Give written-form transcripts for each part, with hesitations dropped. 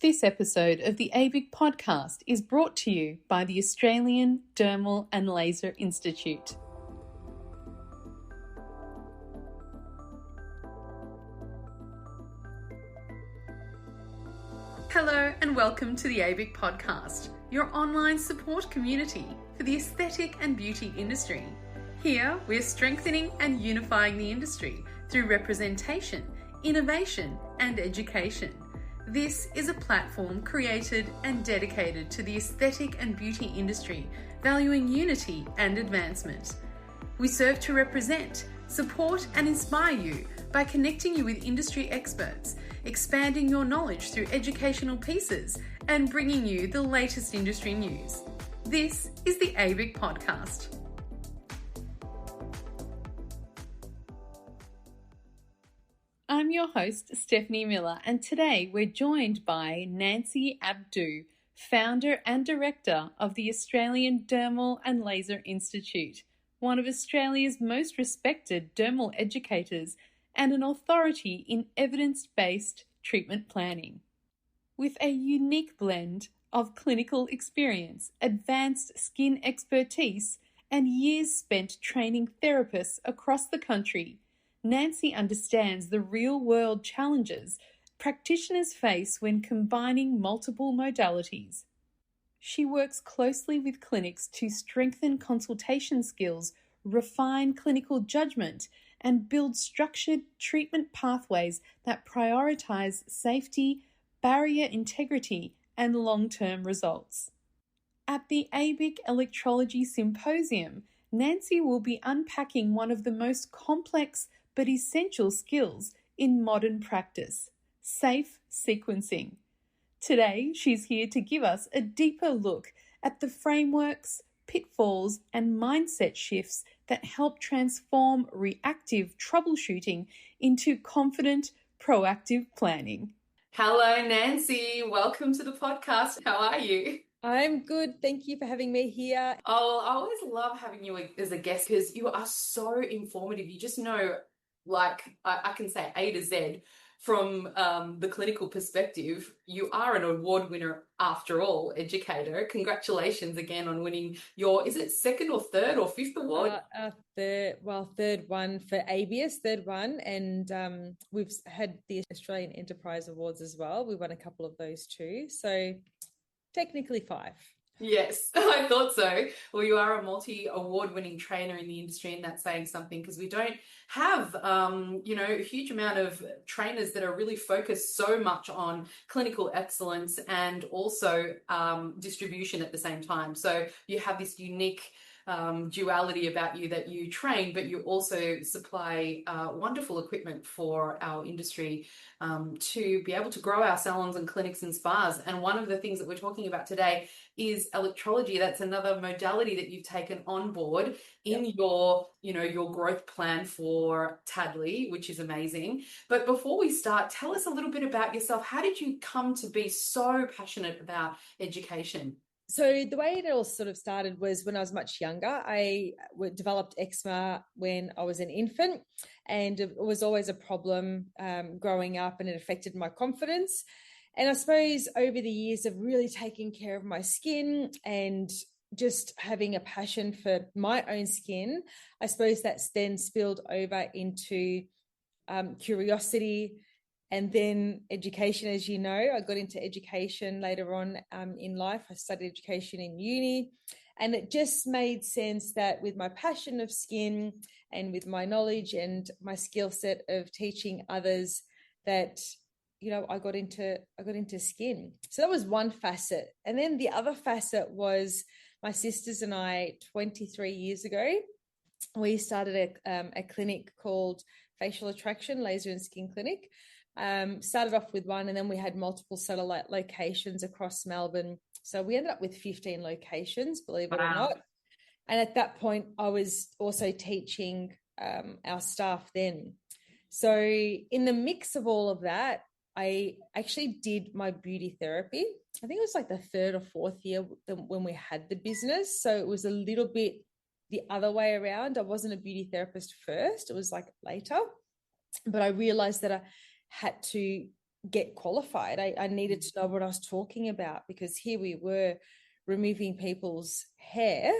This episode of the ABIC podcast is brought to you by the Australian Dermal and Laser Institute. Hello and welcome to the ABIC podcast, your online support community for the aesthetic and beauty industry. Here, we're strengthening and unifying the industry through representation, innovation, and education. This is a platform created and dedicated to the aesthetic and beauty industry, valuing unity and advancement. We serve to represent, support, and inspire you by connecting you with industry experts, expanding your knowledge through educational pieces, and bringing you the latest industry news. This is the ABIC podcast. I'm your host, Stephanie Miller, and today we're joined by Nancy Abdou, founder and director of the Australian Dermal and Laser Institute, one of Australia's most respected dermal educators and an authority in evidence-based treatment planning. With a unique blend of clinical experience, advanced skin expertise, and years spent training therapists across the country, Nancy understands the real-world challenges practitioners face when combining multiple modalities. She works closely with clinics to strengthen consultation skills, refine clinical judgement, and build structured treatment pathways that prioritise safety, barrier integrity, and long-term results. At the ABIC Electrology Symposium, Nancy will be unpacking one of the most complex but essential skills in modern practice, safe sequencing. Today, she's here to give us a deeper look at the frameworks, pitfalls, and mindset shifts that help transform reactive troubleshooting into confident, proactive planning. Hello, Nancy. Welcome to the podcast. How are you? I'm good. Thank you for having me here. Oh, I always love having you as a guest because you are so informative. You just know, I can say A to Z from the clinical perspective. You are an award winner after all, educator. Congratulations again on winning your, is it second or third or fifth award? Third one for ABIS, third one. And we've had the Australian Enterprise Awards as well. We won a couple of those too. So technically 5. Yes, I thought so. Well, you are a multi-award-winning trainer in the industry, and that's saying something because we don't have, a huge amount of trainers that are really focused so much on clinical excellence and also distribution at the same time. So you have this unique duality about you that you train, but you also supply wonderful equipment for our industry to be able to grow our salons and clinics and spas. And one of the things that we're talking about today is electrology. That's another modality that you've taken on board in your growth plan for Tadley, which is amazing. But before we start, tell us a little bit about yourself. How did you come to be so passionate about education? So the way it all sort of started was when I was much younger. I developed eczema when I was an infant, and it was always a problem growing up, and it affected my confidence. And I suppose over the years of really taking care of my skin and just having a passion for my own skin, I suppose that's then spilled over into curiosity. And then education, as you know, I got into education later on in life. I studied education in uni, and it just made sense that with my passion of skin and with my knowledge and my skill set of teaching others that, I got into skin. So that was one facet. And then the other facet was my sisters and I, 23 years ago, we started a clinic called Facial Attraction Laser and Skin Clinic. Started off with one, and then we had multiple satellite locations across Melbourne. So we ended up with 15 locations, believe it or not. And at that point, I was also teaching our staff then. So in the mix of all of that, I actually did my beauty therapy. I think it was like the 3rd or 4th year when we had the business. So it was a little bit the other way around. I wasn't a beauty therapist first. It was like later. But I realized that I had to get qualified. I needed to know what I was talking about, because here we were removing people's hair,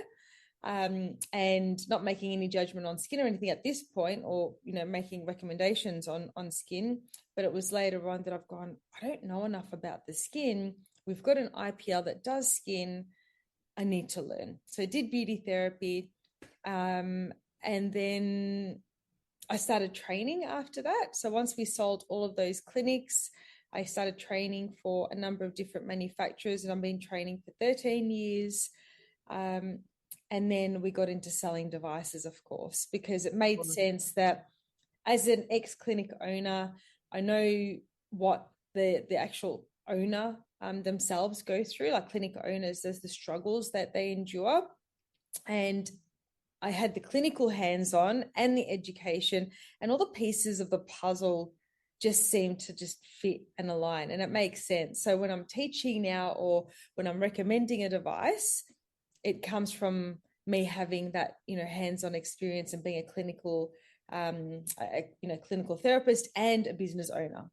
and not making any judgment on skin or anything at this point, or making recommendations on skin. But it was later on that I've gone, I don't know enough about the skin. We've got an IPL that does skin. I need to learn. So I did beauty therapy, and then I started training after that. So once we sold all of those clinics, I started training for a number of different manufacturers, and I've been training for 13 years. And then we got into selling devices, of course, because it made sense that as an ex-clinic owner, I know what the actual owner themselves go through, like clinic owners, there's the struggles that they endure. And I had the clinical hands-on and the education, and all the pieces of the puzzle just seemed to just fit and align, and it makes sense. So when I'm teaching now, or when I'm recommending a device, it comes from me having that, hands-on experience and being a clinical, clinical therapist and a business owner.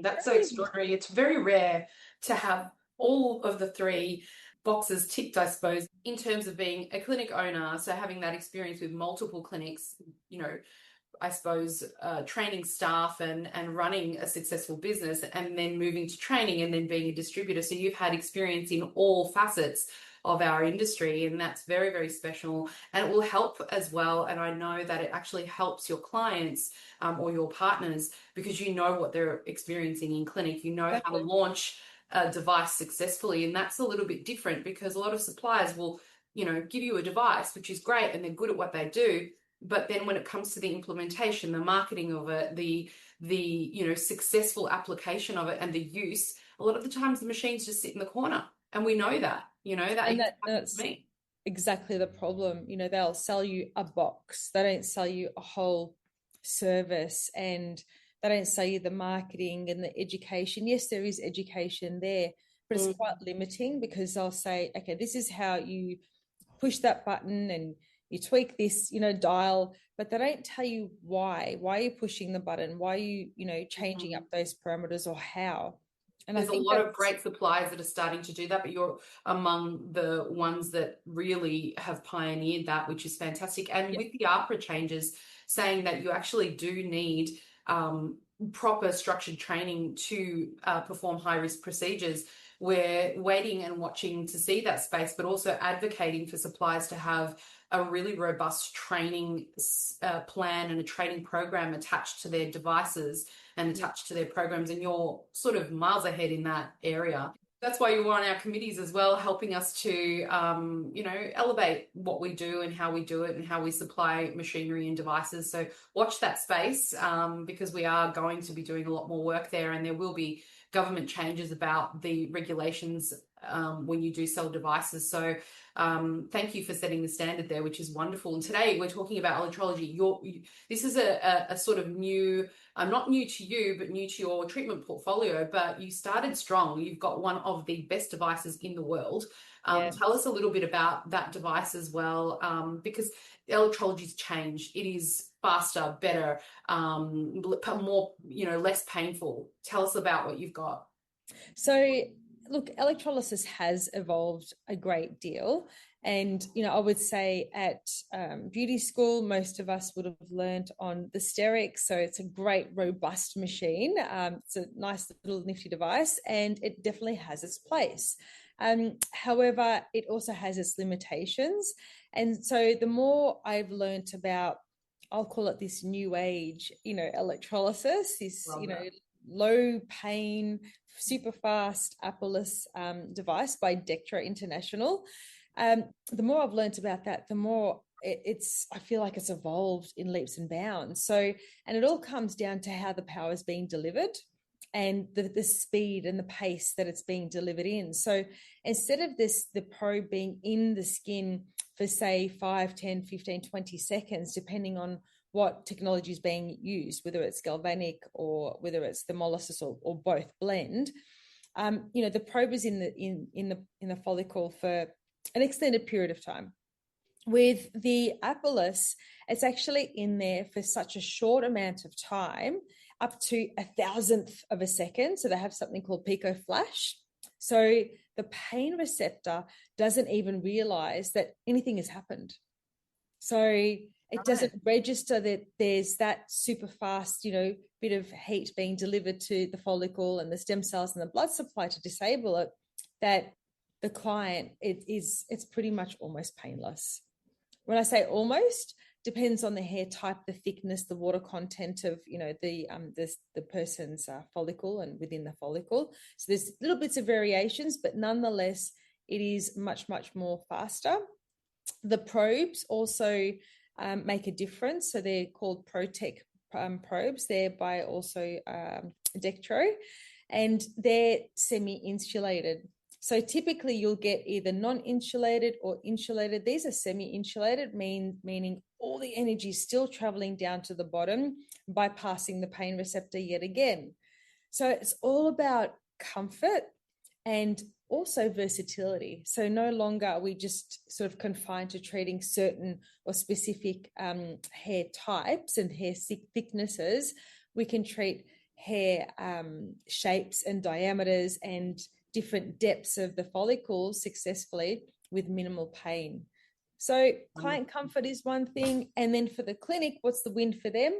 That's so extraordinary. It's very rare to have all of the three boxes ticked, I suppose, in terms of being a clinic owner. So having that experience with multiple clinics, I suppose, training staff and running a successful business, and then moving to training and then being a distributor. So you've had experience in all facets of our industry, and that's very, very special, and it will help as well. And I know that it actually helps your clients or your partners, because you know what they're experiencing in clinic, you know how to launch a device successfully. And that's a little bit different, because a lot of suppliers will give you a device, which is great, and they're good at what they do, but then when it comes to the implementation, the marketing of it, the successful application of it and the use, a lot of the times the machines just sit in the corner, and we know that. That's me. Exactly the problem. They'll sell you a box, they don't sell you a whole service, and they don't sell you the marketing and the education. Yes, there is education there, but it's quite limiting, because they'll say, okay, this is how you push that button and you tweak this, dial, but they don't tell you why you're pushing the button, why you changing up those parameters, or how. And there's a lot of great suppliers that are starting to do that, but you're among the ones that really have pioneered that, which is fantastic. And with the APRA changes saying that you actually do need proper structured training to perform high-risk procedures, we're waiting and watching to see that space, but also advocating for suppliers to have a really robust training plan and a training program attached to their devices and attached to their programs. And you're sort of miles ahead in that area. That's why you're on our committees as well, helping us to, elevate what we do and how we do it and how we supply machinery and devices. So watch that space, because we are going to be doing a lot more work there, and there will be government changes about the regulations when you do sell devices. So thank you for setting the standard there, which is wonderful. And today we're talking about electrology. This is a sort of new, not new to you, but new to your treatment portfolio, but you started strong. You've got one of the best devices in the world. Tell us a little bit about that device as well, because electrology's changed. It is faster, better, more, less painful. Tell us about what you've got. So, look, electrolysis has evolved a great deal. And, I would say at beauty school, most of us would have learned on the Steric. So it's a great, robust machine. It's a nice little nifty device, and it definitely has its place. However, it also has its limitations. And so the more I've learned about, I'll call it this new age, electrolysis, this, low pain, super fast Apple's device by Dectra International. The more I've learned about that, the more I feel like it's evolved in leaps and bounds. So, and it all comes down to how the power is being delivered and the speed and the pace that it's being delivered in. So instead of the probe being in the skin for say 5, 10, 15, 20 seconds, depending on what technology is being used, whether it's galvanic or whether it's thermolysis or both blend, the probe is in the follicle for an extended period of time. With the Apple's, it's actually in there for such a short amount of time, up to 1,000th of a second. So they have something called pico flash. So the pain receptor doesn't even realize that anything has happened. So it doesn't register that there's that super fast, bit of heat being delivered to the follicle and the stem cells and the blood supply to disable it, that the client, it's pretty much almost painless. When I say almost, depends on the hair type, the thickness, the water content of, the person's follicle and within the follicle. So there's little bits of variations, but nonetheless, it is much, much more faster. The probes also make a difference. So they're called ProTech probes. They're by also Dectro, and they're semi-insulated. So typically you'll get either non-insulated or insulated. These are semi-insulated, meaning all the energy is still traveling down to the bottom, bypassing the pain receptor yet again. So it's all about comfort and also versatility. So no longer are we just sort of confined to treating certain or specific hair types and hair thicknesses. We can treat hair shapes and diameters and different depths of the follicles successfully with minimal pain. So client comfort is one thing. And then for the clinic, what's the win for them?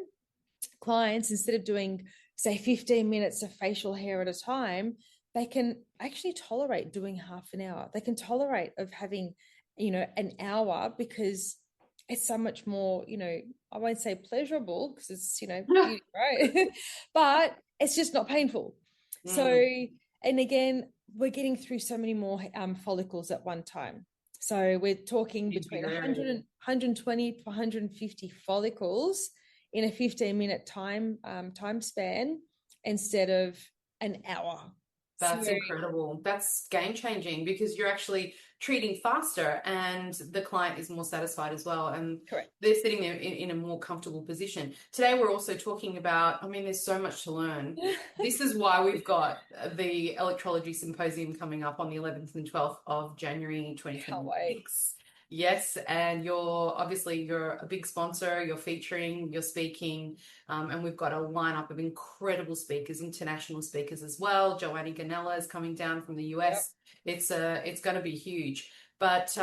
Clients, instead of doing, say, 15 minutes of facial hair at a time, they can actually tolerate doing half an hour. They can tolerate of having, an hour, because it's so much more, I won't say pleasurable because it's, beauty, right? But it's just not painful. So, and again, we're getting through so many more follicles at one time. So we're talking between 120 to 150 follicles in a 15-minute time span instead of an hour. That's incredible. That's game-changing, because you're actually treating faster and the client is more satisfied as well. And correct, they're sitting there in a more comfortable position. Today, we're also talking about, there's so much to learn. This is why we've got the Electrology Symposium coming up on the 11th and 12th of January 2026. Yes, and you're a big sponsor, you're featuring, you're speaking, and we've got a lineup of incredible speakers, international speakers as well. Joanna Ganella is coming down from the US. Yep. It's going to be huge. But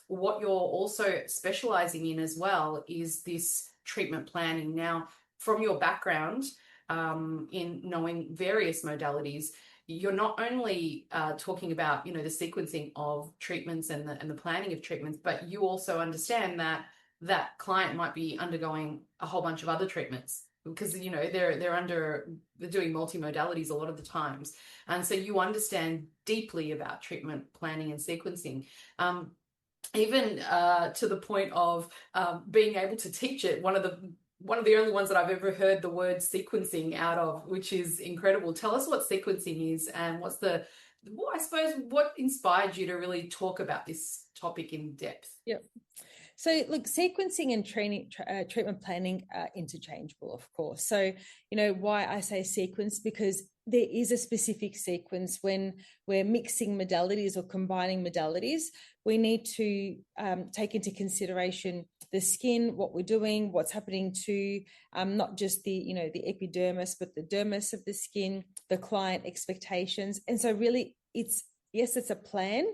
what you're also specializing in as well is this treatment planning. Now, from your background in knowing various modalities, you're not only talking about, the sequencing of treatments and the planning of treatments, but you also understand that client might be undergoing a whole bunch of other treatments, because, they're doing multimodalities a lot of the times. And so you understand deeply about treatment planning and sequencing. Even to the point of being able to teach it. One of the only ones that I've ever heard the word sequencing out of, which is incredible. Tell us what sequencing is, and what inspired you to really talk about this topic in depth? Yep. So look, sequencing and treatment planning are interchangeable, of course. So, why I say sequence, because there is a specific sequence when we're mixing modalities or combining modalities. We need to take into consideration the skin, what we're doing, what's happening to not just the epidermis, but the dermis of the skin, the client expectations. And so really it's a plan,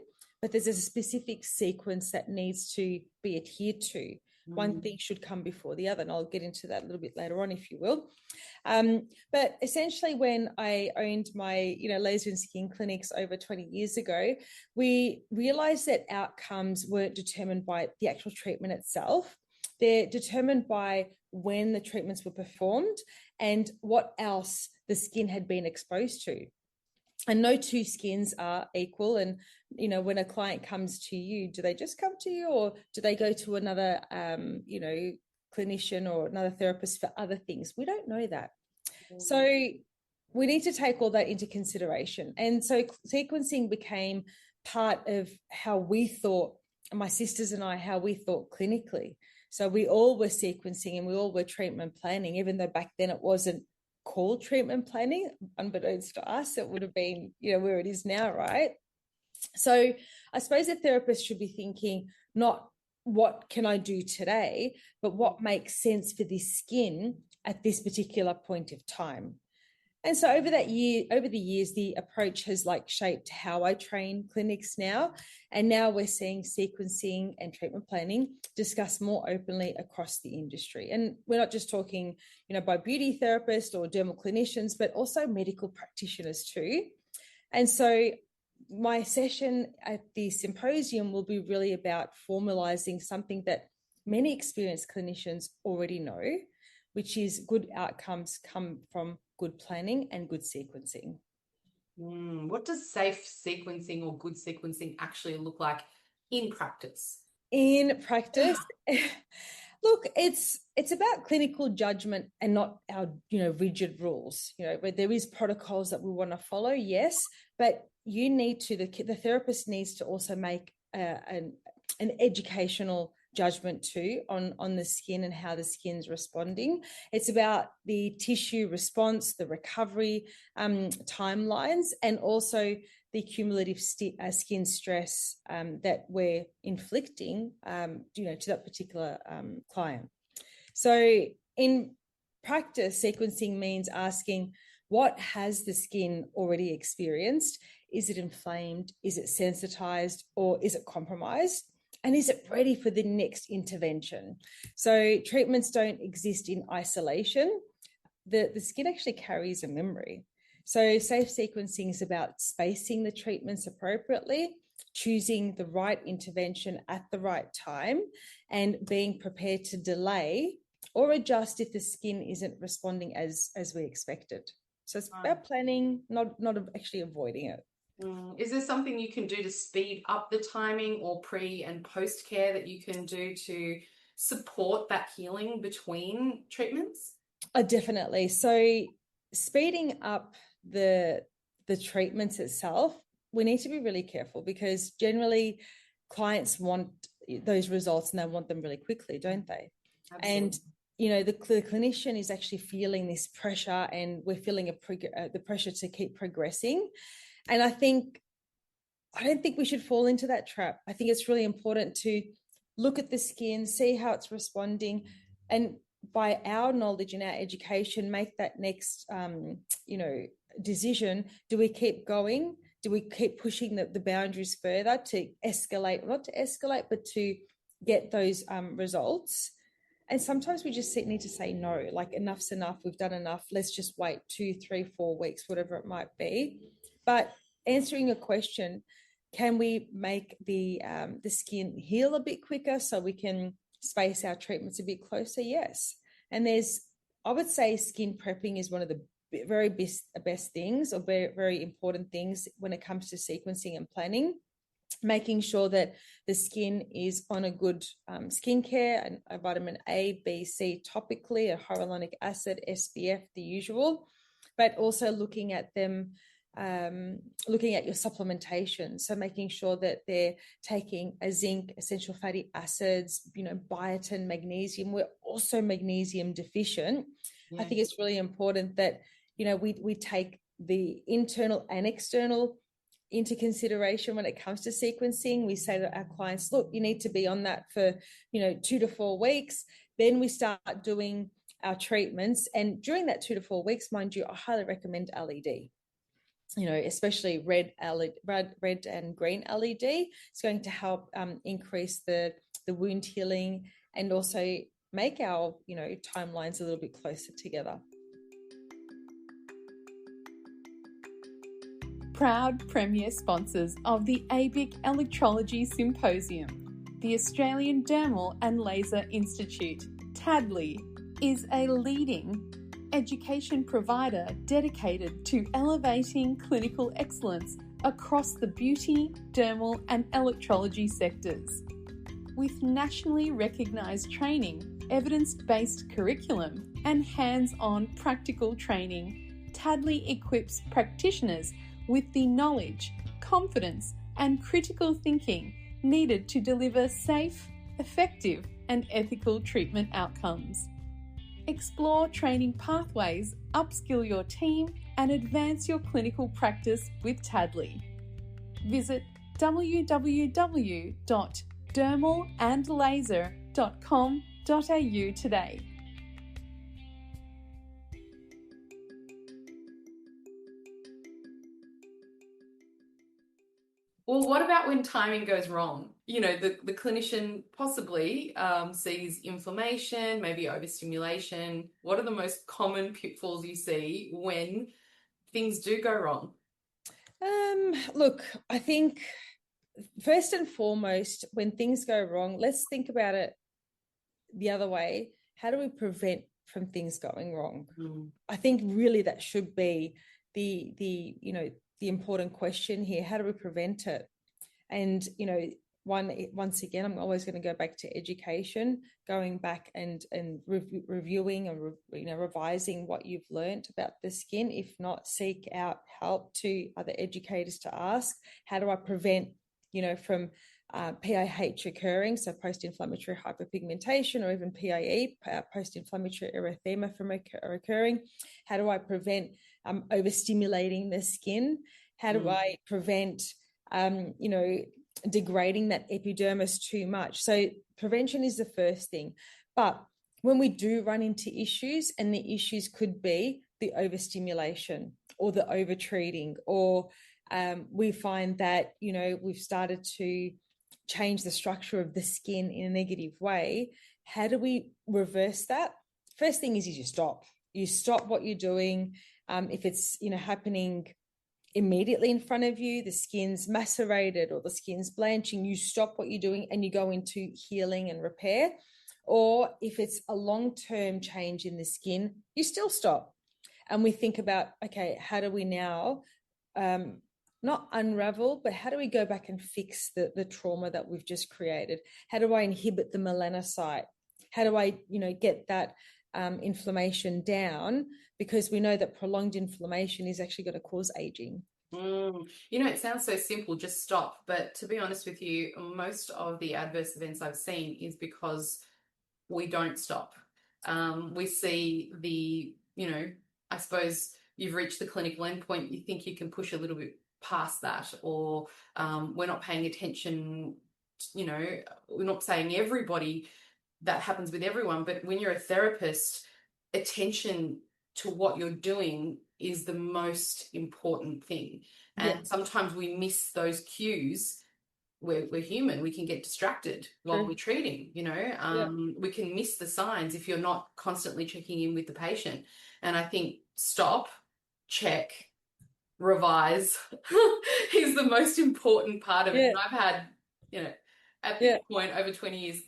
but there's a specific sequence that needs to be adhered to. One thing should come before the other, and I'll get into that a little bit later on, if you will. But essentially, when I owned my, laser and skin clinics over 20 years ago, we realized that outcomes weren't determined by the actual treatment itself. They're determined by when the treatments were performed and what else the skin had been exposed to. And no two skins are equal. And, when a client comes to you, do they just come to you, or do they go to another, clinician or another therapist for other things? We don't know that. So we need to take all that into consideration. And so sequencing became part of how we thought, my sisters and I, how we thought clinically. So we all were sequencing and we all were treatment planning, even though back then it wasn't called treatment planning. Unbeknownst to us, it would have been, where it is now, right? So I suppose a therapist should be thinking not what can I do today, but what makes sense for this skin at this particular point of time. And so over the years, the approach has like shaped how I train clinics now. And now we're seeing sequencing and treatment planning discussed more openly across the industry. And we're not just talking, by beauty therapists or dermal clinicians, but also medical practitioners too. And so my session at the symposium will be really about formalizing something that many experienced clinicians already know, which is good outcomes come from good planning and good sequencing. What does safe sequencing or good sequencing actually look like in practice? In practice, look, it's about clinical judgment and not our, rigid rules. Where there is protocols that we want to follow, yes, but you need to, the therapist needs to also make an educational judgment too on the skin and how the skin's responding. It's about the tissue response, the recovery timelines, and also the cumulative skin stress that we're inflicting, to that particular client. So in practice, sequencing means asking, what has the skin already experienced? Is it inflamed? Is it sensitized? Or is it compromised? And is it ready for the next intervention? So treatments don't exist in isolation. The skin actually carries a memory. So safe sequencing is about spacing the treatments appropriately, choosing the right intervention at the right time, and being prepared to delay or adjust if the skin isn't responding as we expected. So it's about planning, not actually avoiding it. Is there something you can do to speed up the timing or pre and post care that you can do to support that healing between treatments? Definitely. So speeding up the treatments itself, we need to be really careful, because generally clients want those results and they want them really quickly, don't they? Absolutely. And the clinician is actually feeling this pressure, and we're feeling the pressure to keep progressing. And I don't think we should fall into that trap. I think it's really important to look at the skin, see how it's responding, and by our knowledge and our education, make that next, decision. Do we keep going? Do we keep pushing the boundaries further to escalate, not to escalate, but to get those results? And sometimes we just need to say no, like enough's enough, we've done enough, let's just wait 2, 3, 4 weeks, whatever it might be. But answering a question, can we make the skin heal a bit quicker so we can space our treatments a bit closer? Yes. And I would say skin prepping is one of the very best things, or very, very important things when it comes to sequencing and planning. Making sure that the skin is on a good skincare, and a vitamin A, B, C topically, a hyaluronic acid, SPF, the usual, but also looking at them, looking at your supplementation. So making sure that they're taking a zinc, essential fatty acids, biotin, magnesium. We're also magnesium deficient. Yeah. I think it's really important that, we take the internal and external into consideration when it comes to sequencing. We say to our clients, look, you need to be on that for 2 to 4 weeks. Then we start doing our treatments, and during that 2 to 4 weeks, mind you, I highly recommend LED, especially red and green LED. It's going to help increase the wound healing, and also make our timelines a little bit closer together. Proud premier sponsors of the ABIC Electrology Symposium, the Australian Dermal and Laser Institute, TADLI, is a leading education provider dedicated to elevating clinical excellence across the beauty, dermal and electrology sectors. With nationally recognised training, evidence-based curriculum and hands-on practical training, TADLI equips practitioners with the knowledge, confidence and critical thinking needed to deliver safe, effective and ethical treatment outcomes. Explore training pathways, upskill your team and advance your clinical practice with TADLI. Visit www.dermalandlaser.com.au today. Well, what about when timing goes wrong? You know, the clinician possibly sees inflammation, maybe overstimulation. What are the most common pitfalls you see when things do go wrong? Look, I think first and foremost, when things go wrong, let's think about it the other way. How do we prevent from things going wrong? I think really that should be the important question here. How do we prevent it? And once again, I'm always going to go back to education, going back and reviewing and revising what you've learned about the skin. If not, seek out help to other educators to ask, how do I prevent from PIH occurring, so post-inflammatory hyperpigmentation, or even PIE, post-inflammatory erythema, from occurring? How do I prevent overstimulating the skin? How do I prevent degrading that epidermis too much? So prevention is the first thing. But when we do run into issues, and the issues could be the overstimulation or the overtreating, or we find that we've started to change the structure of the skin in a negative way, how do we reverse that? First thing is you stop what you're doing. If it's happening immediately in front of you, the skin's macerated or the skin's blanching, you stop what you're doing and you go into healing and repair. Or if it's a long-term change in the skin, you still stop. And we think about, okay, how do we now not unravel, but how do we go back and fix the trauma that we've just created? How do I inhibit the melanocyte? How do I get that inflammation down? Because we know that prolonged inflammation is actually going to cause aging. It sounds so simple, just stop. But to be honest with you, most of the adverse events I've seen is because we don't stop. We see I suppose you've reached the clinical endpoint, you think you can push a little bit past that, or we're not paying attention, we're not saying everybody, that happens with everyone, but when you're a therapist, attention to what you're doing is the most important thing. And sometimes we miss those cues. We're human, we can get distracted while we're treating, we can miss the signs if you're not constantly checking in with the patient. And I think stop, check, revise is the most important part of it. And I've had, at this point over 20 years,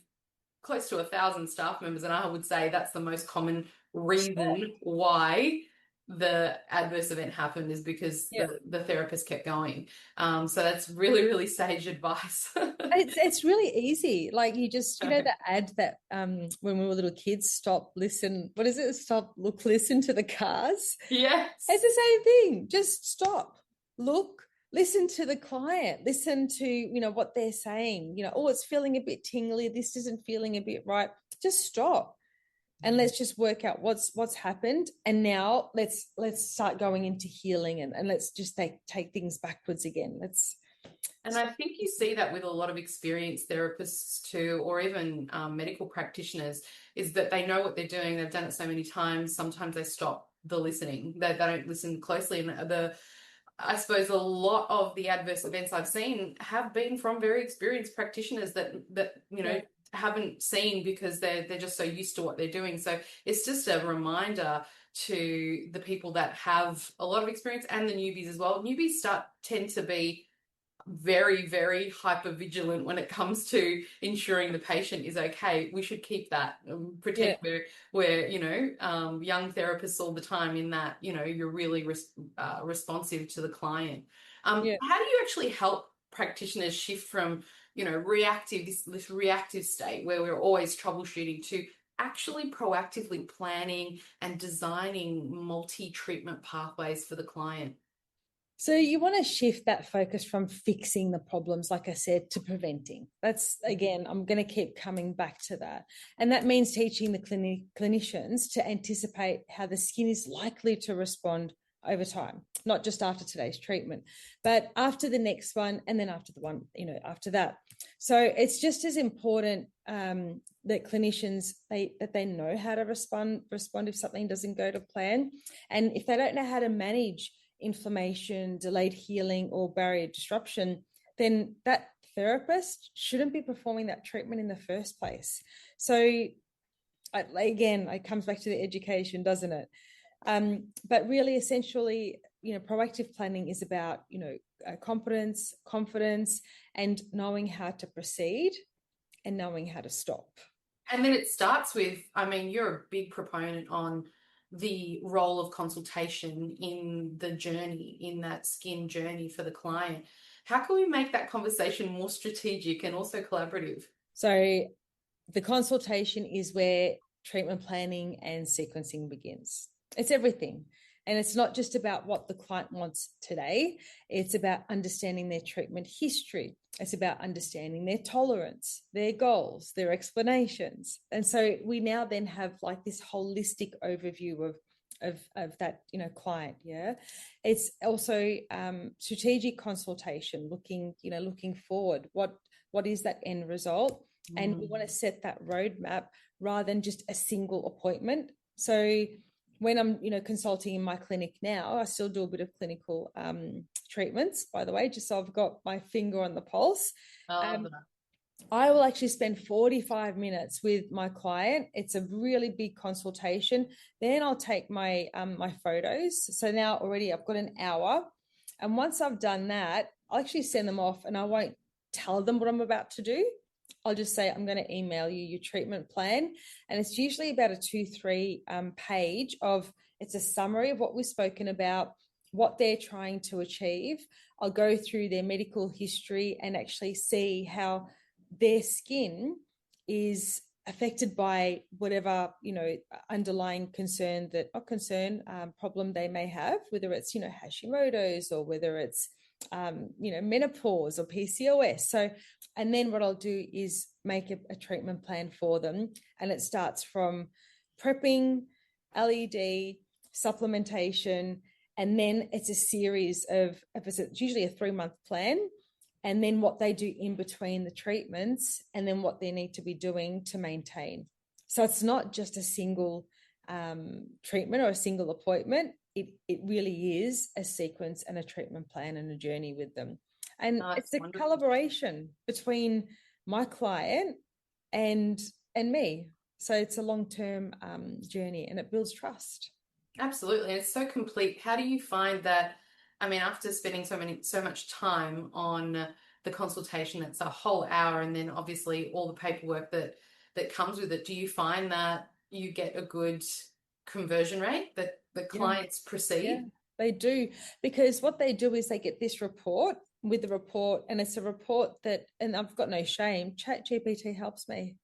close to 1,000 staff members, and I would say that's the most common reason why the adverse event happened, is because the therapist kept going. So that's really, really sage advice. It's really easy. Like you just, the ad that when we were little kids, stop, listen, what is it? Stop, look, listen to the cars. Yes. It's the same thing. Just stop, look, listen to the client, listen to, what they're saying, oh, it's feeling a bit tingly, this isn't feeling a bit right. Just stop. And let's just work out what's happened. And now let's start going into healing, and let's just take things backwards again. And I think you see that with a lot of experienced therapists too, or even medical practitioners, is that they know what they're doing. They've done it so many times. Sometimes they stop the listening. They don't listen closely. And I suppose a lot of the adverse events I've seen have been from very experienced practitioners that haven't seen, because they're just so used to what they're doing. So it's just a reminder to the people that have a lot of experience, and the newbies as well. Newbies tend to be very, very hyper vigilant when it comes to ensuring the patient is okay. We should keep that, protect. We're young therapists all the time, in that you're really responsive to the client. How do you actually help practitioners shift from reactive, this reactive state where we're always troubleshooting, to actually proactively planning and designing multi-treatment pathways for the client? So you want to shift that focus from fixing the problems, like I said, to preventing. That's, again, I'm going to keep coming back to that. And that means teaching the clinicians to anticipate how the skin is likely to respond over time, not just after today's treatment, but after the next one, and then after the one, after that. So it's just as important that clinicians, that they know how to respond if something doesn't go to plan. And if they don't know how to manage inflammation, delayed healing, or barrier disruption, then that therapist shouldn't be performing that treatment in the first place. So again, it comes back to the education, doesn't it? But really, essentially, proactive planning is about, competence, confidence, and knowing how to proceed and knowing how to stop. And then it starts with, you're a big proponent on the role of consultation in the journey, in that skin journey for the client. How can we make that conversation more strategic and also collaborative? So the consultation is where treatment planning and sequencing begins. It's everything. And it's not just about what the client wants today. It's about understanding their treatment history. It's about understanding their tolerance, their goals, their explanations. And so we now then have like this holistic overview of that client. Yeah, it's also strategic consultation, looking forward. What is that end result? And we want to set that roadmap rather than just a single appointment. So when I'm, consulting in my clinic now, I still do a bit of clinical treatments, by the way, just so I've got my finger on the pulse. I will actually spend 45 minutes with my client. It's a really big consultation. Then I'll take my my photos. So now already I've got an hour. And once I've done that, I'll actually send them off, and I won't tell them what I'm about to do. I'll just say, I'm going to email you your treatment plan. And it's usually about a 2-3 page of, it's a summary of what we've spoken about, what they're trying to achieve. I'll go through their medical history and actually see how their skin is affected by whatever, underlying problem they may have, whether it's, Hashimoto's or whether it's, menopause or PCOS. So, and then what I'll do is make a treatment plan for them. And it starts from prepping, LED, supplementation, and then it's a series of it's usually a 3-month plan. And then what they do in between the treatments, and then what they need to be doing to maintain. So it's not just a single treatment or a single appointment. It really is a sequence and a treatment plan and a journey with them. And it's a collaboration between my client and me. So it's a long-term journey, and it builds trust. Absolutely. And it's so complete. How do you find that? After spending so much time on the consultation, it's a whole hour, and then obviously all the paperwork that comes with it, do you find that you get a good conversion rate, that the clients proceed? Yeah, they do, because what they do is they get this report with the report, and it's a report that, and I've got no shame, ChatGPT helps me.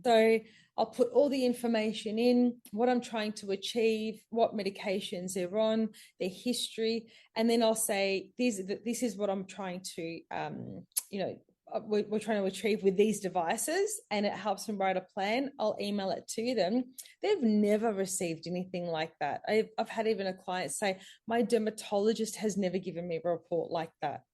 So I'll put all the information in, what I'm trying to achieve, what medications they're on, their history, and then I'll say, this is what I'm trying to, we're trying to achieve with these devices, and it helps them write a plan. I'll email it to them. They've never received anything like that. I've had even a client say, my dermatologist has never given me a report like that.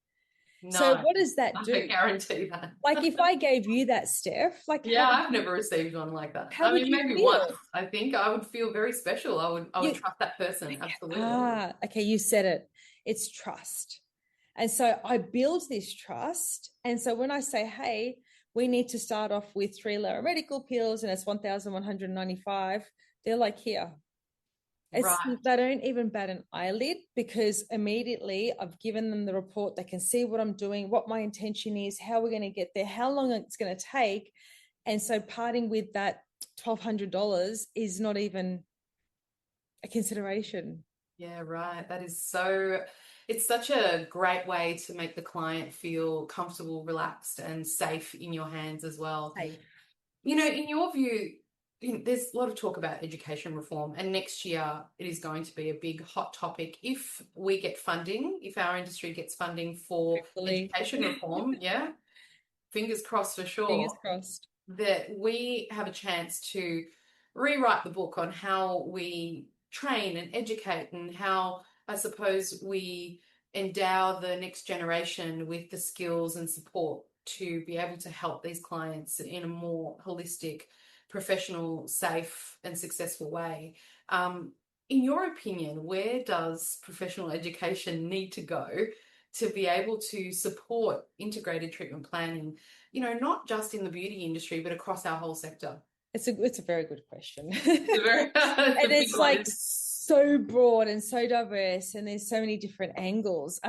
No, so what does that do? I guarantee that. Like if I gave you that, Steph, I've never received one like that. Maybe once. I think I would feel very special. I would trust that person. Absolutely. Okay, you said it. It's trust. And so I build this trust. And so when I say, hey, we need to start off with 3 medical pills and it's 1,195, they're like, here. They don't even bat an eyelid, because immediately I've given them the report. They can see what I'm doing, what my intention is, how we're going to get there, how long it's going to take. And so parting with that $1,200 is not even a consideration. Yeah, right. That is it's such a great way to make the client feel comfortable, relaxed, and safe in your hands as well. Safe. In your view, there's a lot of talk about education reform, and next year it is going to be a big hot topic. If we get funding, if our industry gets funding for education reform, fingers crossed for sure. Fingers crossed. That we have a chance to rewrite the book on how we train and educate, and how, I suppose, we endow the next generation with the skills and support to be able to help these clients in a more holistic, professional, safe, and successful way. In your opinion, where does professional education need to go to be able to support integrated treatment planning, not just in the beauty industry, but across our whole sector? It's a very good question. It's And it's like so broad and so diverse, and there's so many different angles.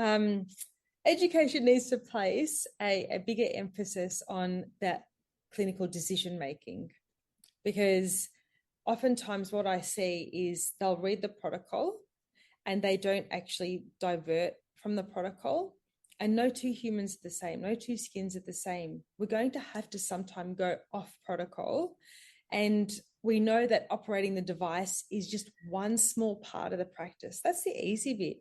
Education needs to place a bigger emphasis on that clinical decision making, because oftentimes what I see is they'll read the protocol and they don't actually divert from the protocol. And no two humans are the same, no two skins are the same. We're going to have to sometime go off protocol. And we know that operating the device is just one small part of the practice. That's the easy bit.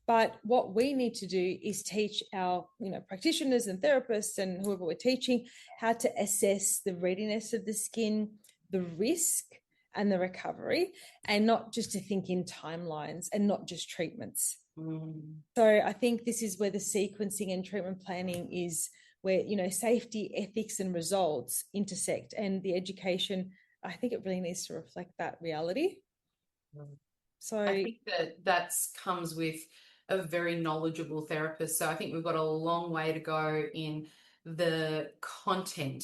But what we need to do is teach our practitioners and therapists and whoever we're teaching how to assess the readiness of the skin, the risk and the recovery, and not just to think in timelines and not just treatments. So I think this is where the sequencing and treatment planning is, where safety, ethics and results intersect, and the education, I think it really needs to reflect that reality. So I think that comes with a very knowledgeable therapist. So I think we've got a long way to go in the content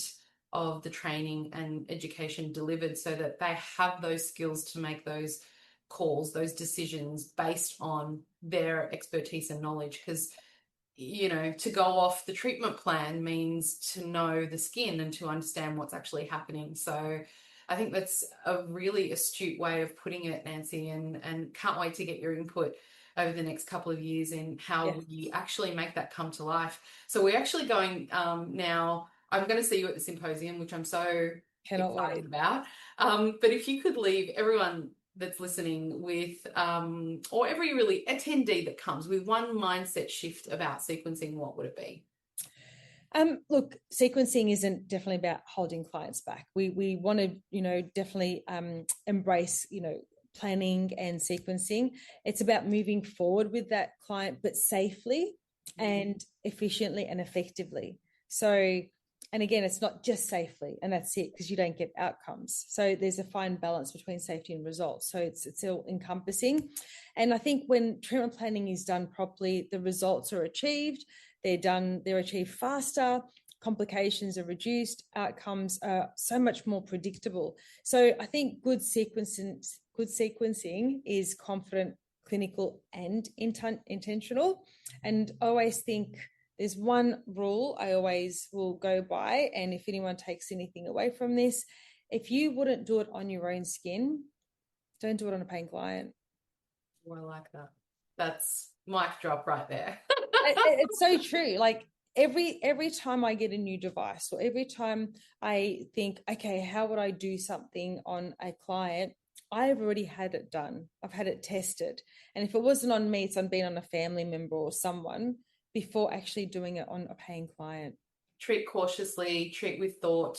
of the training and education delivered, so that they have those skills to make those calls, those decisions based on their expertise and knowledge. Because to go off the treatment plan means to know the skin and to understand what's actually happening. So I think that's a really astute way of putting it, Nancy, and can't wait to get your input over the next couple of years in how we actually make that come to life. So we're actually going now, I'm going to see you at the symposium, which I'm so excited about. But if you could leave everyone that's listening with, or every really attendee that comes with one mindset shift about sequencing, what would it be? Look, sequencing isn't definitely about holding clients back. We want to, definitely embrace, planning and sequencing. It's about moving forward with that client, but safely and efficiently and effectively. So, and again, it's not just safely and that's it, because you don't get outcomes. So there's a fine balance between safety and results. So it's all encompassing. And I think when treatment planning is done properly, the results are achieved. They're achieved faster, complications are reduced, outcomes are so much more predictable. So I think good sequencing is confident, clinical and intentional. And I always think there's one rule I always will go by, and if anyone takes anything away from this, if you wouldn't do it on your own skin, don't do it on a paying client. Well, I like that. That's mic drop right there. It's so true. Like every time I get a new device, or every time I think, okay, how would I do something on a client? I've already had it done. I've had it tested. And if it wasn't on me, it's been on a family member or someone before actually doing it on a paying client. Treat cautiously, treat with thought,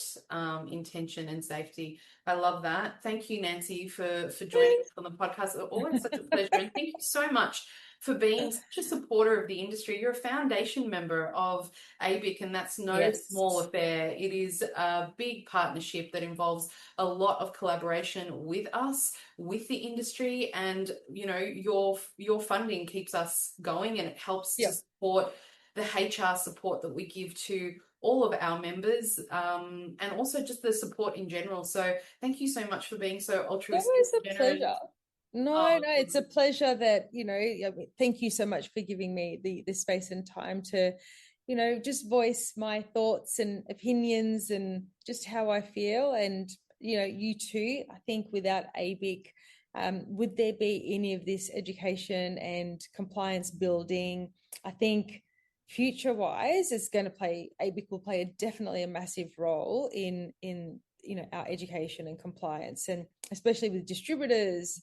intention and safety. I love that. Thank you, Nancy, for joining us on the podcast. Always such a pleasure. And thank you so much for being such a supporter of the industry. You're a foundation member of ABIC, and that's no small affair. It is a big partnership that involves a lot of collaboration with us, with the industry, and your funding keeps us going, and it helps to support the HR support that we give to all of our members, and also just the support in general. So thank you so much for being so altruistic. Always a pleasure. No, it's a pleasure that, thank you so much for giving me the space and time to, just voice my thoughts and opinions and just how I feel. And, you too, I think without ABIC, would there be any of this education and compliance building? I think future-wise, ABIC will play definitely a massive role in our education and compliance, and especially with distributors,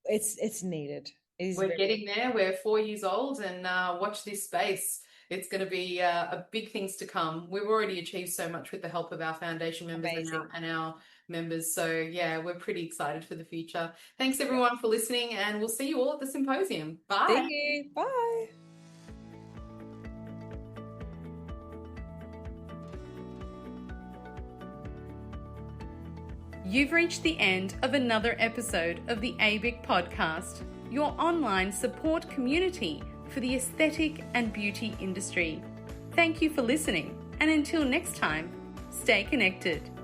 it's needed. We're getting there. We're 4 years old, and watch this space. It's going to be a big things to come. We've already achieved so much with the help of our foundation members and our members. So yeah, we're pretty excited for the future. Thanks everyone for listening, and we'll see you all at the symposium. Bye. Thank you. Bye. You've reached the end of another episode of the ABIC podcast, your online support community for the aesthetic and beauty industry. Thank you for listening, and until next time, stay connected.